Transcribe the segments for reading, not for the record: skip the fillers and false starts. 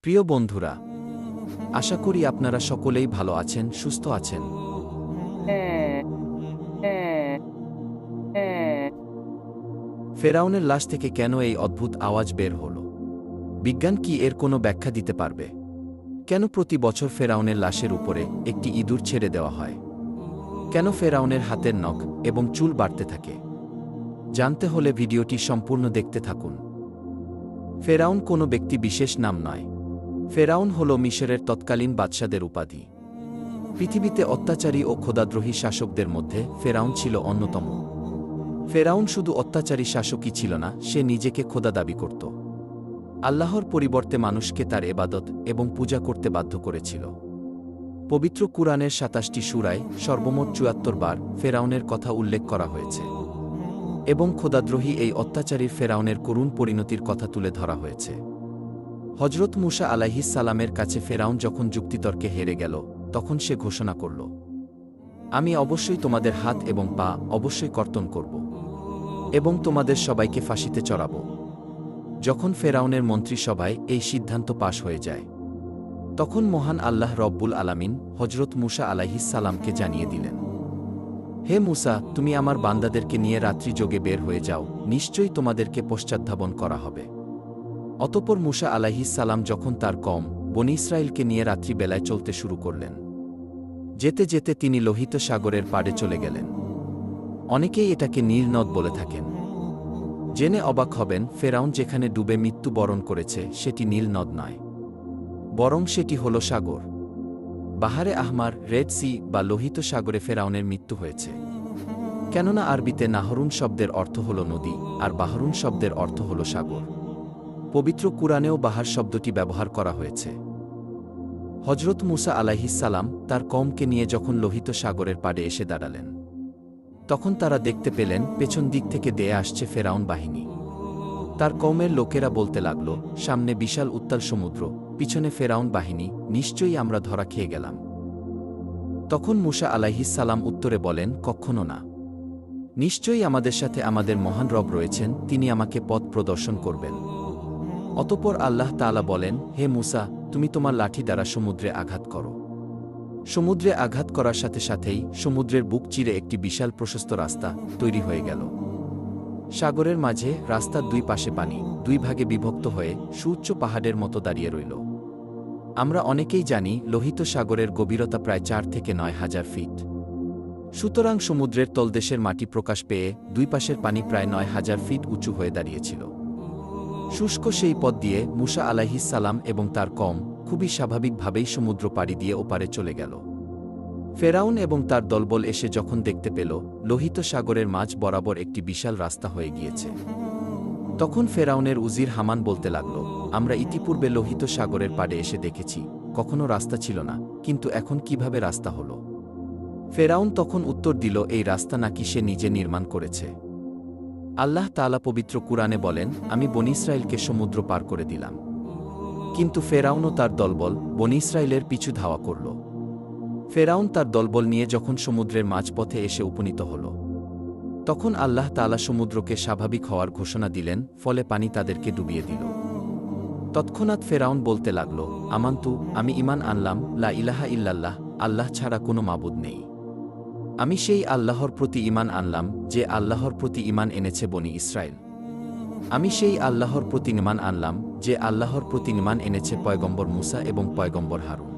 প্রিয় বন্ধুরা, আশা করি আপনারা সকলেই ভালো আছেন, সুস্থ আছেন। ফেরাউনের লাশ থেকে কেন এই অদ্ভুত আওয়াজ বের হল? বিজ্ঞান কি এর কোনো ব্যাখ্যা দিতে পারবে? কেন প্রতি বছর ফেরাউনের লাশের উপরে একটি ইঁদুর ছেড়ে দেওয়া হয়? কেন ফেরাউনের হাতের নখ এবং চুল বাড়তে থাকে? জানতে হলে ভিডিওটি সম্পূর্ণ দেখতে থাকুন। ফেরাউন কোনো ব্যক্তি বিশেষ নাম নয়। ফেরাউন হল মিশরের তৎকালীন বাদশাদের উপাধি। পৃথিবীতে অত্যাচারী ও খোদাদ্রোহী শাসকদের মধ্যে ফেরাউন ছিল অন্যতম। ফেরাউন শুধু অত্যাচারী শাসকই ছিল না, সে নিজেকে খোদা দাবি করত। আল্লাহর পরিবর্তে মানুষকে তার এবাদত এবং পূজা করতে বাধ্য করেছিল। পবিত্র কুরআনের ২৭টি সূরায় সর্বমোট ৭৪ বার ফেরাউনের কথা উল্লেখ করা হয়েছে এবং খোদাদ্রোহী এই অত্যাচারী ফেরাউনের করুণ পরিণতির কথা তুলে ধরা হয়েছে। হজরত মুসা আলাইহিস সালামের কাছে ফেরাউন যখন যুক্তিতর্কে হেরে গেল, তখন সে ঘোষণা করল, আমি অবশ্যই তোমাদের হাত এবং পা অবশ্যই কর্তন করব এবং তোমাদের সবাইকে ফাঁসিতে চড়াব। যখন ফেরাউনের মন্ত্রিসভায় এই সিদ্ধান্ত পাশ হয়ে যায়, তখন মহান আল্লাহ রব্বুল আলামিন হজরত মুসা আলাইহিস সালামকে জানিয়ে দিলেন, হে মুসা, তুমি আমার বান্দাদেরকে নিয়ে রাত্রি যোগে বের হয়ে যাও, নিশ্চয়ই তোমাদেরকে পশ্চাদ্ধাবন করা হবে। অতঃপর মুসা আলাইহিস সালাম যখন তার কওম বনী ইসরাইলকে নিয়ে রাত্রিবেলায় চলতে শুরু করলেন, যেতে যেতে তিনি লোহিত সাগরের পাড়ে চলে গেলেন। অনেকেই এটাকে নীল নদ বলে থাকেন। জেনে অবাক হবেন, ফেরাউন যেখানে ডুবে মৃত্যুবরণ করেছে সেটি নীল নদ নয়, বরং সেটি হল সাগর। বাহারে আহমার, রেড সি বা লোহিত সাগরে ফেরাউনের মৃত্যু হয়েছে। কেননা আরবিতে নাহরুন শব্দের অর্থ হল নদী, আর বাহরুন শব্দের অর্থ হল সাগর। পবিত্র কুরআনেও বাহার শব্দটি ব্যবহার করা হয়েছে। হজরত মুসা আলাইহিস সালাম তার কওমকে নিয়ে যখন লোহিত সাগরের পাড়ে এসে দাঁড়ালেন, তখন তারা দেখতে পেলেন পেছন দিক থেকে দেয়ে আসছে ফেরাউন বাহিনী। তার কওমের লোকেরা বলতে লাগল, সামনে বিশাল উত্তাল সমুদ্র, পিছনে ফেরাউন বাহিনী, নিশ্চয়ই আমরা ধরা খেয়ে গেলাম। তখন মুসা আলাইহিস সালাম উত্তরে বলেন, কখনো না। নিশ্চয়ই আমাদের সাথে আমাদের মহান রব রয়েছেন, তিনি আমাকে পথ প্রদর্শন করবেন। অতঃপর আল্লাহ তাআলা বলেন, হে মুসা, তুমি তোমার লাঠি দ্বারা সমুদ্রে আঘাত করো। সমুদ্রে আঘাত করার সাথে সাথেই সমুদ্রের বুক চিরে একটি বিশাল প্রশস্ত রাস্তা তৈরি হয়ে গেল। সাগরের মাঝে রাস্তার দুই পাশে পানি দুই ভাগে বিভক্ত হয়ে সুউচ্চ পাহাড়ের মতো দাঁড়িয়ে রইল। আমরা অনেকেই জানি লোহিত সাগরের গভীরতা প্রায় ৪ থেকে ৯ হাজার ফিট। সুতরাং সমুদ্রের তলদেশের মাটি প্রকাশ পেয়ে দুই পাশের পানি প্রায় ৯ হাজার ফিট উঁচু হয়ে দাঁড়িয়েছিল। শুষ্ক সেই পথ দিয়ে মুসা আলাইহিস সালাম এবং তার কওম খুবই স্বাভাবিকভাবেই সমুদ্র পাড়ি দিয়ে ওপারে চলে গেল। ফেরাউন এবং তার দলবল এসে যখন দেখতে পেল লোহিত সাগরের মাঝ বরাবর একটি বিশাল রাস্তা হয়ে গিয়েছে, তখন ফেরাউনের উজির হামান বলতে লাগল, আমরা ইতিপূর্বে লোহিত সাগরের পাড়ে এসে দেখেছি, কখনো রাস্তা ছিল না, কিন্তু এখন কিভাবে রাস্তা হলো? ফেরাউন তখন উত্তর দিল, এই রাস্তা নাকি সে নিজে নির্মাণ করেছে। আল্লাহ তাআলা পবিত্র কুরআনে বলেন, আমি বনী ইসরাইলকে সমুদ্র পার করে দিলাম, কিন্তু ফেরাউন ও তার দলবল বনী ইসরাইলের পিছু ধাওয়া করল। ফেরাউন তার দলবল নিয়ে যখন সমুদ্রের মাঝপথে এসে উপনীত হল, তখন আল্লাহ তাআলা সমুদ্রকে স্বাভাবিক হওয়ার ঘোষণা দিলেন, ফলে পানি তাদেরকে ডুবিয়ে দিল। তৎক্ষণাৎ ফেরাউন বলতে লাগল, আমান্তু, আমি ঈমান আনলাম, লা ইলাহা ইল্লাল্লাহ, আল্লাহ ছাড়া কোনো মাবুদ নেই। আমি সেই আল্লাহর প্রতি ঈমান আনলাম যে আল্লাহর প্রতি ঈমান এনেছে বনী ইসরাইল। আমি সেই আল্লাহর প্রতি ঈমান আনলাম যে আল্লাহর প্রতি ঈমান এনেছে পয়গম্বর মুসা এবং পয়গম্বর হারুন,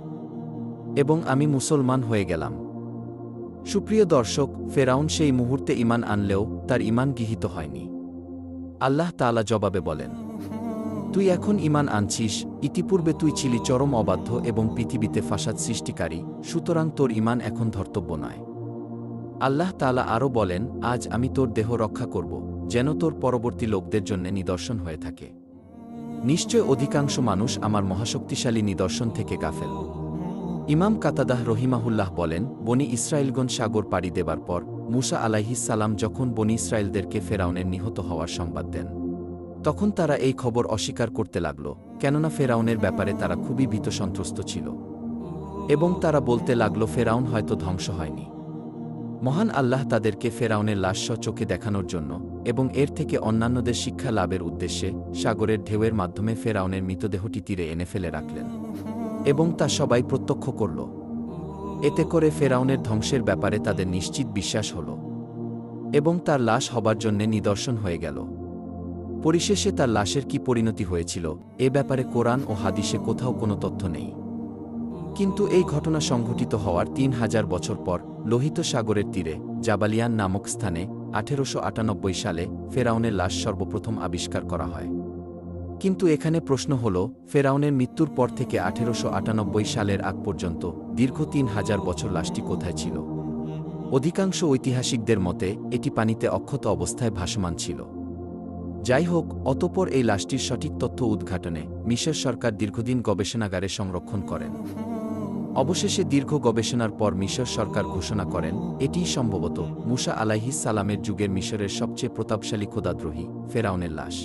এবং আমি মুসলমান হয়ে গেলাম। সুপ্রিয় দর্শক, ফেরাউন সেই মুহূর্তে ঈমান আনলেও তার ঈমান গৃহীত হয়নি। আল্লাহ তাআলা জবাবে বলেন, তুই এখন ঈমান আনছিস, ইতিপূর্বে তুই ছিলি চরম অবাধ্য এবং পৃথিবীতে ফাসাদ সৃষ্টিকারী, সুতরাং তোর ঈমান এখন ধর্তব্য নয়। আল্লাহ তাআলা আরও বলেন, আজ আমি তোর দেহ রক্ষা করব, যেন তোর পরবর্তী লোকদের জন্য নিদর্শন হয়ে থাকে। নিশ্চয় অধিকাংশ মানুষ আমার মহাশক্তিশালী নিদর্শন থেকে গাফেল। ইমাম কাতাদাহ রহিমাহুল্লাহ বলেন, বনী ইসরাইলগণ সাগর পাড়ি দেবার পর মুসা আলাইহিস সালাম যখন বনী ইসরাইলদেরকে ফেরাউনের নিহত হওয়ার সংবাদ দেন, তখন তারা এই খবর অস্বীকার করতে লাগল, কেননা ফেরাউনের ব্যাপারে তারা খুবই ভীতসন্ত্রস্ত ছিল এবং তারা বলতে লাগল, ফেরাউন হয়তো ধ্বংস হয়নি। মহান আল্লাহ তাদেরকে ফেরাউনের লাশ চোখে দেখানোর জন্য এবং এর থেকে অন্যান্যদের শিক্ষা লাভের উদ্দেশ্যে সাগরের ঢেউয়ের মাধ্যমে ফেরাউনের মৃতদেহটি তীরে এনে ফেলে রাখলেন এবং তা সবাই প্রত্যক্ষ করল। এতে করে ফেরাউনের ধ্বংসের ব্যাপারে তাদের নিশ্চিত বিশ্বাস হল এবং তার লাশ হবার জন্যে নিদর্শন হয়ে গেল। পরিশেষে তার লাশের কি পরিণতি হয়েছিল এ ব্যাপারে কোরআন ও হাদিসে কোথাও কোনো তথ্য নেই। কিন্তু এই ঘটনা সংঘটিত হওয়ার ৩,০০০ বছর পর লোহিত সাগরের তীরে জাবালিয়ান নামক স্থানে ১৮৯৮ সালে ফেরাউনের লাশ সর্বপ্রথম আবিষ্কার করা হয়। কিন্তু এখানে প্রশ্ন হল, ফেরাউনের মৃত্যুর পর থেকে ১৮৯৮ সালের আগ পর্যন্ত দীর্ঘ ৩,০০০ বছর লাশটি কোথায় ছিল? অধিকাংশ ঐতিহাসিকদের মতে এটি পানিতে অক্ষত অবস্থায় ভাসমান ছিল। যাই হোক, অতঃপর এই লাশটির সঠিক তথ্য উদ্ঘাটনে মিশর সরকার দীর্ঘদিন গবেষণাগারে সংরক্ষণ করেন। অবশেষে দীর্ঘ গবেষণার পর মিশর সরকার ঘোষণা করেন এটিই সম্ভবত মুসা আলাইহিস সালামের যুগের মিশরের সবচেয়ে প্রতাপশালী খোদাদ্রোহী ফেরাউনের লাশ।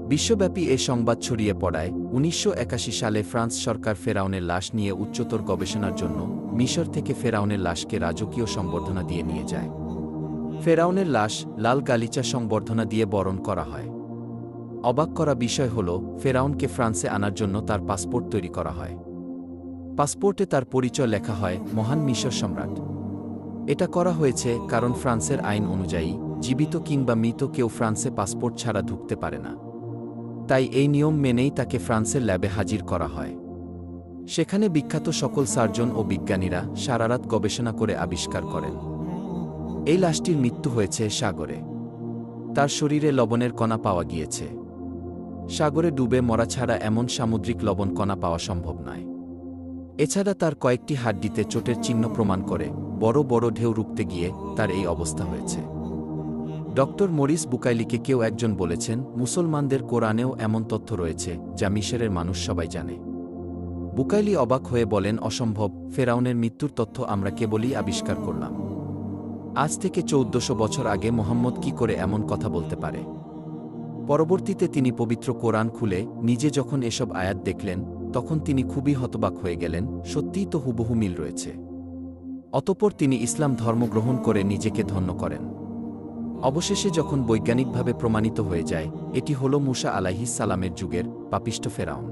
বিশ্বব্যাপী এ সংবাদ ছড়িয়ে পড়ায় ১৯৮১ সালে ফ্রান্স সরকার ফেরাউনের লাশ নিয়ে উচ্চতর গবেষণার জন্য মিশর থেকে ফেরাউনের লাশকে রাজকীয় সংবর্ধনা দিয়ে নিয়ে যায়। ফেরাউনের লাশ লাল গালিচা সংবর্ধনা দিয়ে বরণ করা হয়। অবাক করা বিষয় হল, ফেরাউনকে ফ্রান্সে আনার জন্য তার পাসপোর্ট তৈরি করা হয়। পাসপোর্টে তার পরিচয় লেখা হয় মহান মিশর সম্রাট। এটা করা হয়েছে কারণ ফ্রান্সের আইন অনুযায়ী জীবিত কিংবা মৃত কেউ ফ্রান্সে পাসপোর্ট ছাড়া ঢুকতে পারে না। তাই এই নিয়ম মেনেই তাকে ফ্রান্সের ল্যাবে হাজির করা হয়। সেখানে বিখ্যাত সকল সার্জন ও বিজ্ঞানীরা সারারাত গবেষণা করে আবিষ্কার করেন এই লাশটির মৃত্যু হয়েছে সাগরে। তার শরীরে লবণের কণা পাওয়া গিয়েছে। সাগরে ডুবে মরা ছাড়া এমন সামুদ্রিক লবণ কণা পাওয়া সম্ভব নয়। এছাড়া তার কয়েকটি হাড্ডিতে চোটের চিহ্ন প্রমাণ করে বড় বড় ঢেউ রুখতে গিয়ে তার এই অবস্থা হয়েছে। ডক্টর মরিস বুকাইলিকে কেউ একজন বলেছেন, মুসলমানদের কোরআনেও এমন তথ্য রয়েছে যা মিশরের মানুষ সবাই জানে। বুকাইলি অবাক হয়ে বলেন, অসম্ভব, ফেরাউনের মৃত্যুর তথ্য আমরা কেবলই আবিষ্কার করলাম। আজ থেকে ১৪০০ বছর আগে মোহাম্মদ কি করে এমন কথা বলতে পারে? পরবর্তীতে তিনি পবিত্র কোরআন খুলে নিজে যখন এসব আয়াত দেখলেন তখন তিনি খুবই হতবাক হয়ে গেলেন। সত্যিই তো হুবহু মিল রয়েছে। অতঃপর তিনি ইসলাম ধর্ম গ্রহণ করে নিজেকে ধন্য করেন। অবশেষে যখন বৈজ্ঞানিকভাবে প্রমাণিত হয়ে যায় এটি হল মুসা আলাইহিস সালামের যুগের পাপিষ্ঠ ফেরাউন,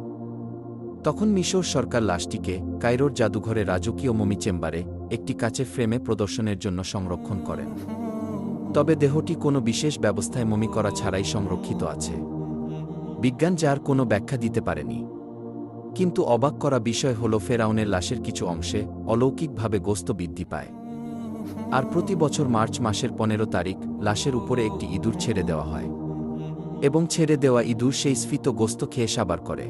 তখন মিশর সরকার লাশটিকে কায়রোর জাদুঘরে রাজকীয় মমি চেম্বারে একটি কাচের ফ্রেমে প্রদর্শনের জন্য সংরক্ষণ করেন। তবে দেহটি কোনো বিশেষ ব্যবস্থায় মমি করা ছাড়াই সংরক্ষিত আছে। বিজ্ঞান যার কোনো ব্যাখ্যা দিতে পারেনি। কিন্তু অবাক করা বিষয় হল, ফেরাউনের লাশের কিছু অংশে অলৌকিকভাবে গোস্ত বৃদ্ধি পায়। আর প্রতি বছর মার্চ মাসের ১৫ তারিখ লাশের উপরে একটি ইঁদুর ছেড়ে দেওয়া হয় এবং ছেড়ে দেওয়া ইঁদুর সেই স্ফীত গোস্ত খেয়ে সাবার করে।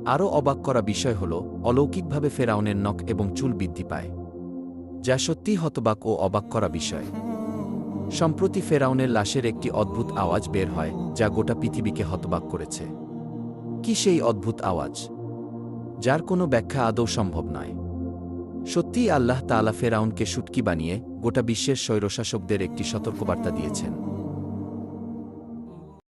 আরও অবাক করা বিষয় হল, অলৌকিকভাবে ফেরাউনের নখ এবং চুল বৃদ্ধি পায়, যা সত্যিই হতবাক ও অবাক করা বিষয়। সম্প্রতি ফেরাউনের লাশের একটি অদ্ভুত আওয়াজ বের হয় যা গোটা পৃথিবীকে হতবাক করেছে। কি সেই অদ্ভুত আওয়াজ, যার কোনো ব্যাখ্যা আদৌ সম্ভব নয়? সত্যিই আল্লাহ তাআলা ফেরাউনকে শুটকি বানিয়ে গোটা বিশ্বের স্বৈরশাসকদের একটি সতর্কবার্তা দিয়েছেন।